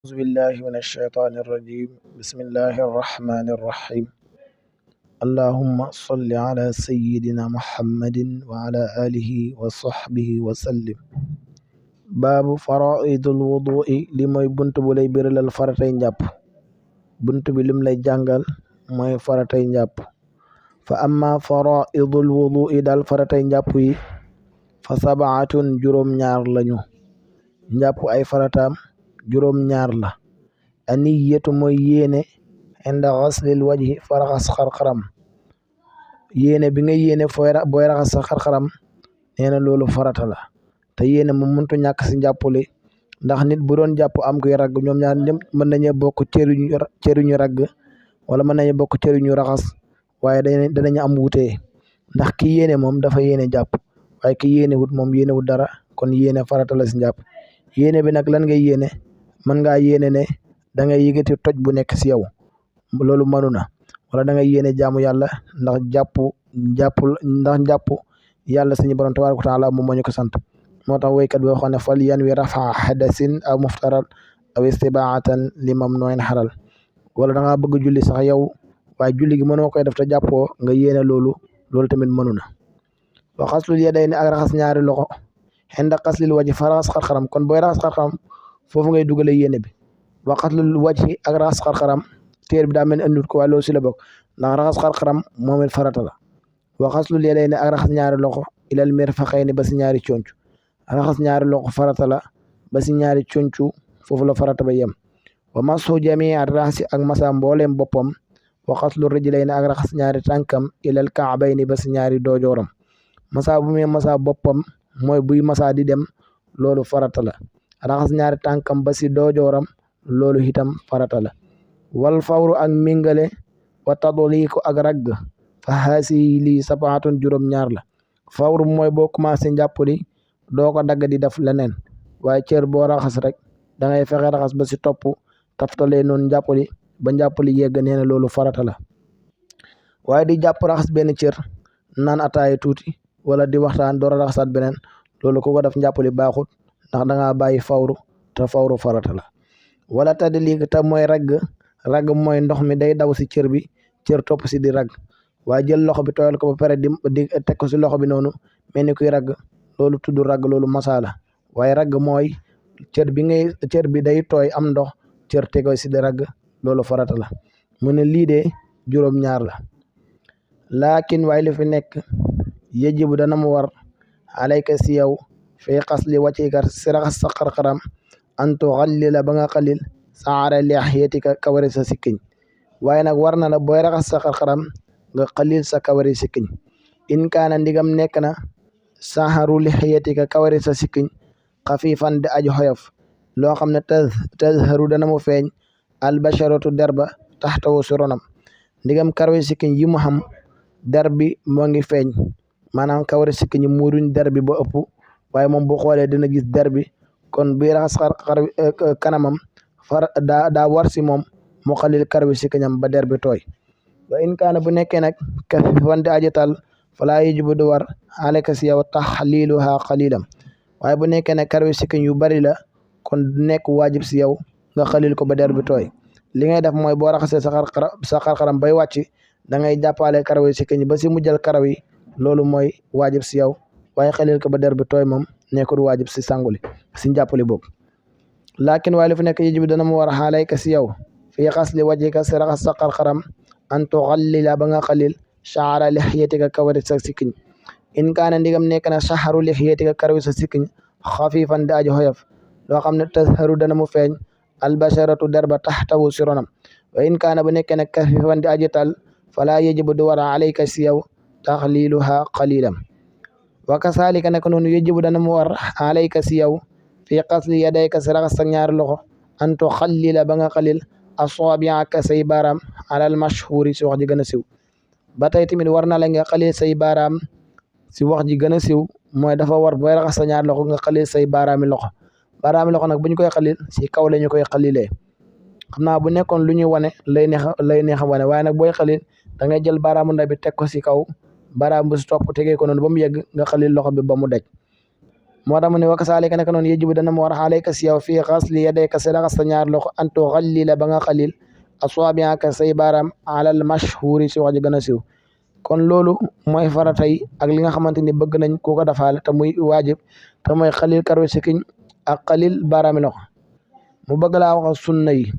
أعوذ بالله من الشيطان الرجيم بسم الله الرحمن الرحيم اللهم صل على سيدنا محمد وعلى آله وصحبه وسلم باب فرائض الوضوء لموي بنت بولاي بيرلال فراتاي نجاب بنت بي لم لاي جانغال موي فراتاي نجاب فأما فرائض الوضوء دال فراتاي نجاب فسبعة جروم ñaar lañu njàpp ay farataam juróom ñaar la aniyatu mooy yéene inda xaslil wajhi fa raxas xarxaram yéene bi nga yéene booy raxas sa xarxaram nee na loolu farata la te yéene moom mëntu ñàkk si njàppuli ndax nit bu doon jàpp am kuy ragg ñoom ñaar ñëpp mën nañu bokk cëriñu ragg wala mën nañu bokk cëriñu raxas waaye danañu am wutee ndax ki yéene moom dafa yéene jàpp waaye ki yéene wut moom yéene wut dara kon yéene farata la si njàpp yéene bi nag lan ngay yéene mën ngaa yéene ne da ngay yëgati toj bu nekk si yow loolu mënu na wala da ngay yéene jaamu yàlla ndax jàpp yàlla suñu borom tabaaraka wa taala moom moo ñu ko sant moo tax woykat bi waxoon ne fal yan wi rafa hadasin aw muftaral aw istibaatan li mamnuin xaral wala da ngaa bëgg julli sax yow waaye julli gi mënoo koy def te jàppoo nga yéene loolu tamit mënu na wa xaslul yadayni ak raxas ñaari loxo xenda xaslil waji fa raxas xarxaram kon booy raxas xarxaram foofu ngay dugale yéene bi wa xaslul waji ak raxas xarxaram téer bi daa mel ni andut ko waaye loolu si la bokk ndax raxas xarxaram moom it farata la wa xaslul yadayni ak raxas ñaari loxo ilal mirfaqayni ba si ñaari conc raxas ñaari loxo farata la ba si ñaari concu foofu la farata ba yem wa masu jamii raxasi ak masa mbooleem boppam wa xaslu rijlayni ak raxas ñaari tànkam ilal kaabayni ba si ñaari doojooram masa bu muy masa boppam mooy buy masa di dem loolu farata la raxas ñaari tànkam ba si doojooram loolu itam farata la wal fawru ak mingale wa tadliku ak ragg fa haasi lii sabaatun juróom ñaar la fawru mooy boo commencé njàppali doo ko dagg di def leneen waaye cër boo raxas rek da ngay fexe raxas ba si topp taftalee noonu njàppali ba njàppali yegg nee na loolu farata la waaye di jàpp raxas benn cër naan ataaya tuuti wala di waxtaan door a raxasaat beneen loolu ku ko def njàppali baaxut ndax da ngaa bàyyi fawru te fawru farata la wala tadliik te mooy ragg mooy ndox mi day daw si cër bi cër topp si di ragg waaye jël loxo bi tooyal ko ba pare di teg ko si loxo bi noonu mel ni kuy ragg loolu tudd ragg loolu masala waaye ragg mooy cër bi day tooy am ndox cër tego si di ragg loolu farata la mu ne lii de juróom ñaar la laakin waaye li fi nekk yajibu dana mu war alayka si yow fii xasli wàccikar si raxas sa xarxaram an tuxallila ba nga xalil saara lixiyatika kawari sa sikkiñ waaye nag war na la booy raxas sa xarxaram nga xalil sa kawari sikkiñ in kaana ndigam nekk na saxaru lixiyatika kawari sa sikkiñ xafifan di aju xoyof loo xam ne tazharu dana mu feeñ albasharatu derba taxtawu si ronam ndigam kawari sikkiñ yi mu xam der bi moo ngi feeñ maanaam kawari sikkiñ yi muuruñ der bi ba ëpp waaye moom bu xoolee dina gis der bi kon buy raxas kanamam daa war si moom mu xalil karawi sikkiñam ba der bi tooy wa in kaana bu nekkee nag kafifan di ajital falaa yajibu du war aleka si yow taxliluha xalilam waaye bu nekkee nag karawi sikkiñ yu bari la kon du nekk waajib si yow nga xalil ko ba der bi tooy li ngay def mooy boo raxasee sa xarxaram bay wàcc da ngay jàppale karawi sikkiñ ba si mujjal karaw yi loolu mooy waajib si yow waaye xalil ko ba der bi tooy moom nekkul waajib si sanguli si njàppali boobu laakin waaye lu fi nekk yajibu dana mu war alayka si yow fii xasli wajhika si raxas sa xarxaram an tuxallila ba nga xalil shaara lixiyatika kawari sa sikkiñ in kaana ndigam nekk na shaharu lixiyatika karawi sa sikkiñ xafifan di aji xoyof loo xam ne tazharu dana mu feeñ albasharatu derba taxtawu si ronam wa in kaana bu nekkee nag kafifan di aji tal falaa yajibu du war alayka si yow taxliluha qalilam wa kasaalika nag noonu yajibu dana mu war alayka si yow fii xasli yadayka si raxas sa ñaari loxo an tuxallila ba nga xalil asaabiaka say baaraam alal mashhuri si wax ji gën a siw ba tey tamit war na la nga xalil say baaraam si wax ji gën a siw mooy dafa war booy raxas sa ñaari loxo nga xalil say baaraami loxo nag bu ñu koy xalil si kaw la ñu koy xalilee xam naa bu nekkoon lu ñuy wane lay neex a wane waaye nag booy xalil da ngay jël baaraamu ndaw bi teg ko si kaw baaraam bu si topp tegee ko noonu ba mu yegg nga xalil loxo bi ba mu daj moo tax mu ne wa kasaalika naka noonu yajibu dana mu war alayka si yow fii xasli yadayka si raxas sa ñaar loxo an tuxallila ba nga xalil aswaabiaka say baaraam alal mashhuri si wax ji gën a siiw kon loolu mooy faratay ak li nga xamante ni bëgg nañ ku ko defaale te muy waajib te mooy xalil karwe sikiñ ak xalil baaraami loxo mu bëgg laa wax sunna yi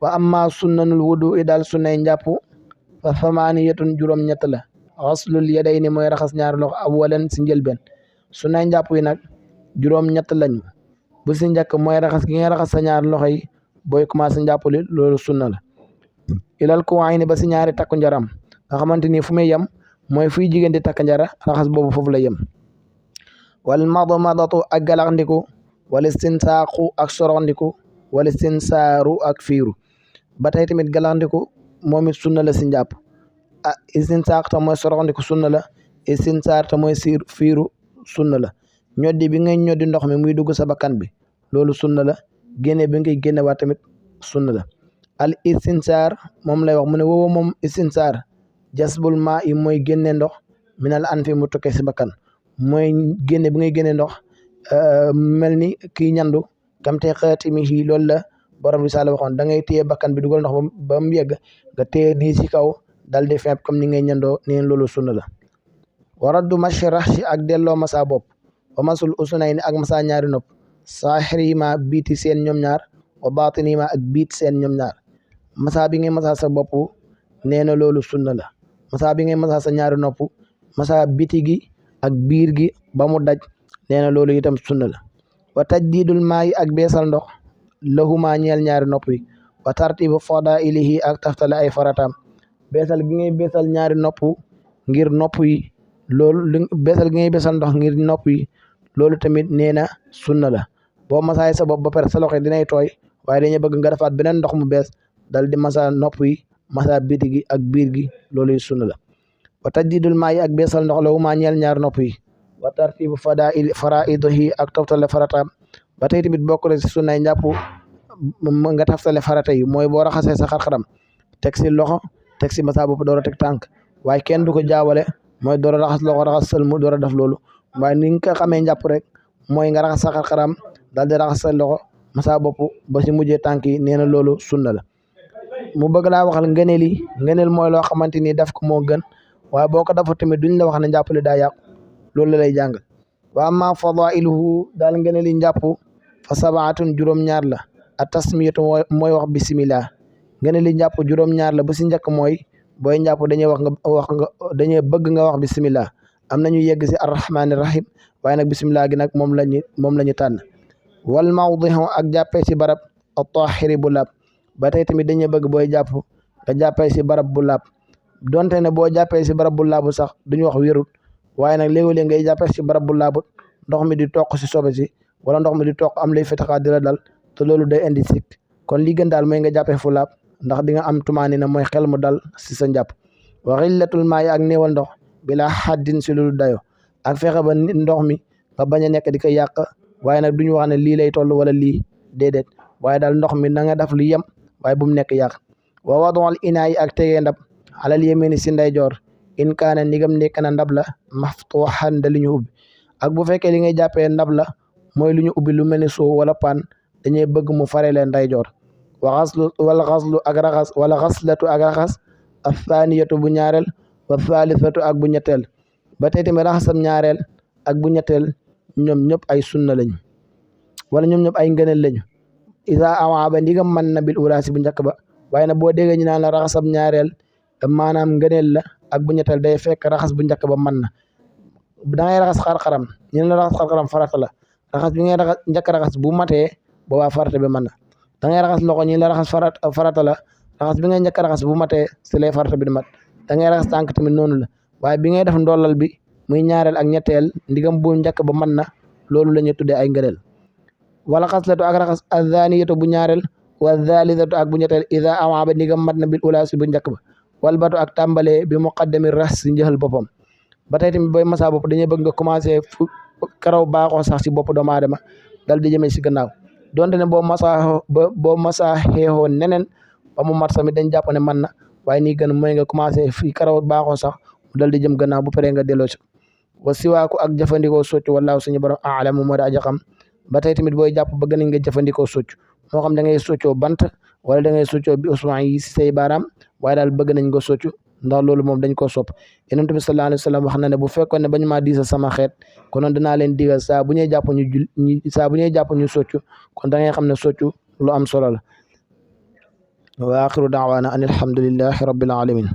wa amma sunnanul wudu i daal sunnay njàpp fa thamaaniyatun juróom-ñett la xaslul yadayni mooy raxas ñaari loxo awalan si njëlbeen sunnay njàpp yi nag juróom-ñett lañu bu si njëkk mooy raxas gi nga raxas sa ñaari loxo yi booy commencé njàpp li loolu sunna la ilal kuwayni ba si ñaari takku njaram nga xamante ni fu muy yem mooy fuy jigéen di takk njara raxas boobu foofu la yem wal madmadatu ak galaxndiku wala istinsaaqu ak soroxndiku wala istinsaaru ak fiiru ba tey tamit galaxndiku moom it sunna la si njàpp istinsaaq te mooy soroxndiku sunna la istinsaar te mooy fiiru sunna la ñoddi bi ngay ñoddi ndox mi muy dugg sa bakkan bi loolu sunna la génne bi ngay génne waa tamit sunna la al istinsaar moom lay wax mu ne woowu moom istinsaar jasbul maa yi mooy génne ndox minal anfi mu tukkee si bakkan mooy génne bi ngay génne ndox mel ni kii ñandu kam te xeeti mi xii loolu la borom risaala waxoon da ngay téye bakkan bi dugal ndox ba mu yegg nga téye nii si kaw dal di feeb comme ni ngay ñandoo neen loolu sunna la waraddu mashi raxsi ak delloo masa bopp wa masul usunayni ak masa ñaari nopp saaxirima biiti seen ñoom ñaar wa baatinima ak biit seen ñoom ñaar masa bi ngay masa sa bopp nee na loolu sunna la masa bi ngay masa sa ñaari nopp masa biti gi ak biir gi ba mu daj nee na loolu itam sunna la wa tajdiidul maayi ak beesal ndox lahuma ñeel ñaari nopp yi wa tartibu fadailihi ak taftale ay farataam beesal gi ngay beesal ñaari nopp ngir nopp yi loolu beesal gi ngay beesal ndox ngir nopp yi loolu tamit nee na sunna la boo masaay sa bopp ba pare sa loxo dinay tooy waaye dañuy bëgg nga defaat beneen ndox mu bees dal di masa nopp yi masa biti gi ak biir gi loolu sunna la wa tajdidul maayi ak beesal ndox lahuma ñeel ñaari nopp yi wa tartibu faraidihi ak toftale farataam ba tey tamit bokk na si sunnay njàpp nga toftale farata yi mooy boo raxasee sa xar-xaram teg si loxo teg si masa bopp door a teg tànk waaye kenn du ko jaawale mooy door a raxas loxo raxas sëlmu door a def loolu waaye ni nga ko xamee njàpp rek mooy nga raxas sa xar-xaram daal di raxas sa loxo masa bopp ba si mujjee tànk yi nee na loolu sunna la mu bëgg laa waxal ngëneel mooy loo xamante ni def ko moo gën waaye boo ko dafa tamit duñ la wax ne njàpp li daa yàqu loolu la lay jàngal wa amma fadailuhu daal ngëneel yi njàpp fa sabaatun juróom-ñaar la a tasmiyatu mooy wax bismillah ngëneel yi njàpp juróom-ñaar la ba si njëkk mooy booy njàpp dañuy bëgg nga wax bismillah am nañu yegg si arrahmaani rahim waaye nag bismillah gi nag moom lañu tànn wal mawdihu ak jàppee si barab at-tahiri bu laab ba tey tamit dañuy bëgg booy jàpp nga jàppee si barab bu laab donte ne boo jàppee si barab bu laabut sax duñu wax wérut waaye nag léegi-léeg ngay jàppee si barab bu laabut ndox mi di toq si sobe si wala ndox mi di toq am lay fetaxaa di la dal te loolu day indi sikk kon li gën daal mooy nga jàppee fu laab ndax di nga am tumaani na mooy xel mu dal si sa njàpp wa xillatul maayi ak néewal ndox bila xaddin si loolu dayo ak fexe ba ndox mi nga bañ a nekk di ko yàq waaye nag duñu wax ne lii lay toll wala lii déedéet waaye daal ndox mi na nga def lu yem waaye bu mu nekk yàq wa wadul inaa yi ak tegee ndab alal yemini si ndeyjoor in kaana nigam nekk na ndab la maftuhan da li ñu ubbi ak bu fekkee li ngay jàppee ndab la mooy lu ñu ubbi lu mel ni soo wala pan dañuy bëgg mu fare leen ndeyjoor wala xaslatu ak raxas athaniyatu bu ñaareel wa thalithatu ak bu ñetteel ba tey tamit raxasam ñaareel ak bu ñetteel ñoom ñëpp ay sunna lañu wala ñoom ñëpp ay ngëneel lañu isa awaaba ndigam mën na bil ulaasi bu njëkk ba waaye nag boo déggee ñu naan la raxasam ñaareel maanaam ngëneel la ak bu ñetteel day fekk raxas bu njëkk ba mën na da ngay raxas xar-xaram ñu la raxas xar-xaram farata la raxas bi ngay raxas njëkk raxas bu matee boobaa farata bi mën na da ngay raxas loxo ñu la raxas farata la raxas bi ngay njëkk raxas bu matee si lay farata bi di mat da ngay raxas tànk tamit noonu la waaye bi ngay def ndollal bi muy ñaareel ak ñetteel ndigam bu njëkk ba mën na loolu la ñuy tuddee ay ngëneel wala xaslatu ak raxas azaniyatu bu ñaareel wa zalisatu ak bu ñetteel ida awaaba ndigam mat na bil ulaasi bu njëkk ba walbatu ak tàmbalee bi muqaddami ras si njëxal boppam ba tey tamit booy masa bopp dañuy bëgg nga commencé fu karaw baaxoo sax si bopp doomu aadama dal di jëmee si gannaaw donte ne boo masa xeexoo neneen ba mu mat tamit dañ jàpp ne mën na waaye nii gën mooy nga commencé fii karaw baaxoo sax mu dal di jëm gannaaw bu paree nga delloo si wa siwaaku ak jëfandikoo soccu wallaahu suñu borom aalamu moo di aja xam ba tey tamit booy jàpp bëgg nañ nga jëfandikoo soccu moo xam da ngay soccoo bant wala da ngay soccoo bi usman yi si say baaraam waaye daal bëgg nañ nga soccu ndax loolu moom dañ koo sopp Yonent bi sallallahu alayhi wa sallam wax na ne bu fekkoon ne bañu maa diisa sama xeet konoon danaa leen digal saa bu ñuy jàpp ñu soccu kon da ngay xam ne soccu lu am solo la wa axiru daawaana an alhamdulillahi rabbil alamin